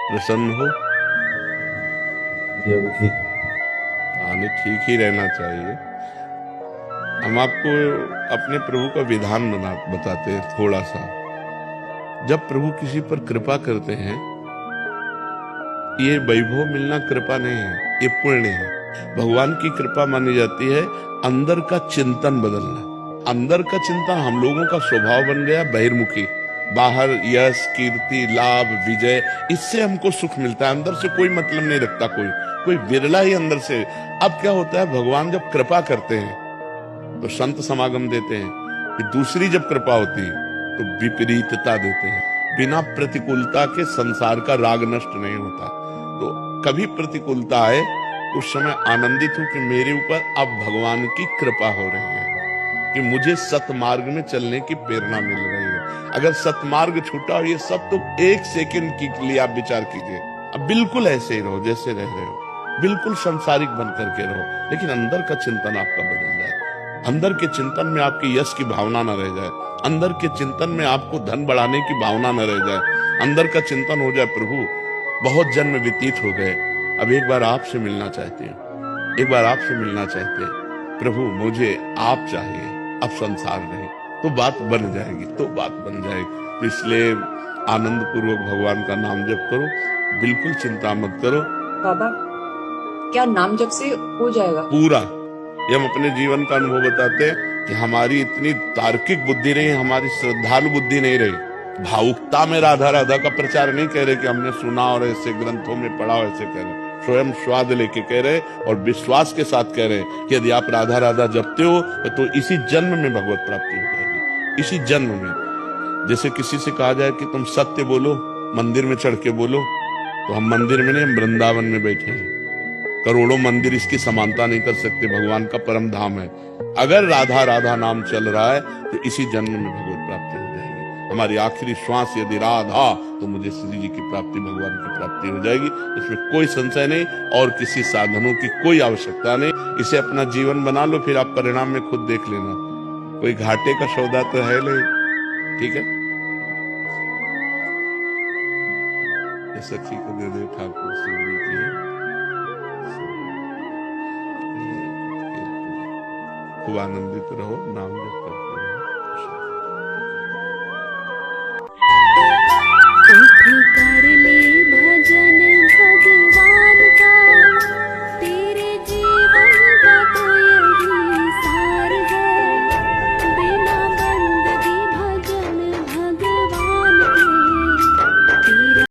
प्रसन्न हो? ये अभी ठीक। हाँ, नहीं, ठीक ही रहना चाहिए। हम आपको अपने प्रभु का विधान बताते हैं थोड़ा सा। जब प्रभु किसी पर कृपा करते हैं, ये वैभव मिलना कृपा नहीं है, ये पुण्य है। भगवान की कृपा मानी जाती है अंदर का चिंतन बदलना। अंदर का चिंतन हम लोगों का स्वभाव बन गया बहिर्मुखी। बाहर यश, कीर्ति, लाभ, विजय, इससे हमको सुख मिलता है। अंदर से कोई मतलब नहीं रखता कोई। कोई विरला ही अंदर से। अब क्या होता है, भगवान जब कृपा करते हैं तो संत समागम देते हैं, फिर दूसरी जब कृपा होती है तो विपरीतता देते हैं। बिना प्रतिकूलता के संसार का राग नष्ट नहीं होता। तो कभी प्रतिकूलता आए, उस समय आनंदित हो कि मेरे ऊपर अब भगवान की कृपा हो रही है, कि मुझे सतमार्ग में चलने की प्रेरणा मिल रही है। अगर सतमार्ग छूटा और ये सब, तो एक सेकंड के लिए आप विचार कीजिए, अब बिल्कुल ऐसे ही रहो जैसे रह रहे हो, बिल्कुल संसारिक बन करके रहो, लेकिन अंदर का चिंतन आपका बदल जाए। अंदर के चिंतन में आपकी यश की भावना न रह जाए। अंदर के चिंतन में आपको धन बढ़ाने की भावना न रह जाए। अंदर का चिंतन हो जाए, प्रभु बहुत जन्म व्यतीत हो गए, अब एक बार आपसे मिलना चाहते हैं, एक बार आपसे मिलना चाहते हैं प्रभु, मुझे आप चाहिए, अब संसार नहीं। तो बात बन जाएगी, तो बात बन जाएगी। तो इसलिए आनंद पूर्वक भगवान का नाम जप करो, बिल्कुल चिंता मत करो। बाबा, क्या नाम जप से हो जाएगा? पूरा। ये हम अपने जीवन का अनुभव बताते हैं कि हमारी इतनी तार्किक बुद्धि नहीं, हमारी श्रद्धालु बुद्धि नहीं रही। भावुकता में राधा राधा का प्रचार नहीं कह रहे कि हमने सुना और ऐसे ग्रंथों में पढ़ा, ऐसे कह रहे, स्वयं स्वाद लेके कह रहे और विश्वास के साथ कह रहे कि यदि आप राधा राधा जपते हो तो इसी जन्म में भगवत प्राप्ति हो जाएगी, इसी जन्म में। जैसे किसी से कहा जाए कि तुम सत्य बोलो, मंदिर में चढ़ के बोलो, तो हम मंदिर में नहीं, हम वृंदावन में बैठे हैं। करोड़ों मंदिर इसकी समानता नहीं कर सकते, भगवान का परम धाम है। अगर राधा राधा नाम चल रहा है तो इसी जन्म में भगवत प्राप्ति हो जाएगी। हमारी आखिरी श्वास यदि राधा, तो मुझे श्री जी की प्राप्ति, भगवान की प्राप्ति हो जाएगी। इसमें कोई संशय नहीं, और किसी साधनों की कोई आवश्यकता नहीं। इसे अपना जीवन बना लो, फिर आप परिणाम में खुद देख लेना। कोई घाटे का सौदा तो है नहीं। ठीक है, सखी को दे दे ठाकुर शिव जी की। खूब आनंदित रहो, नाम जप करो।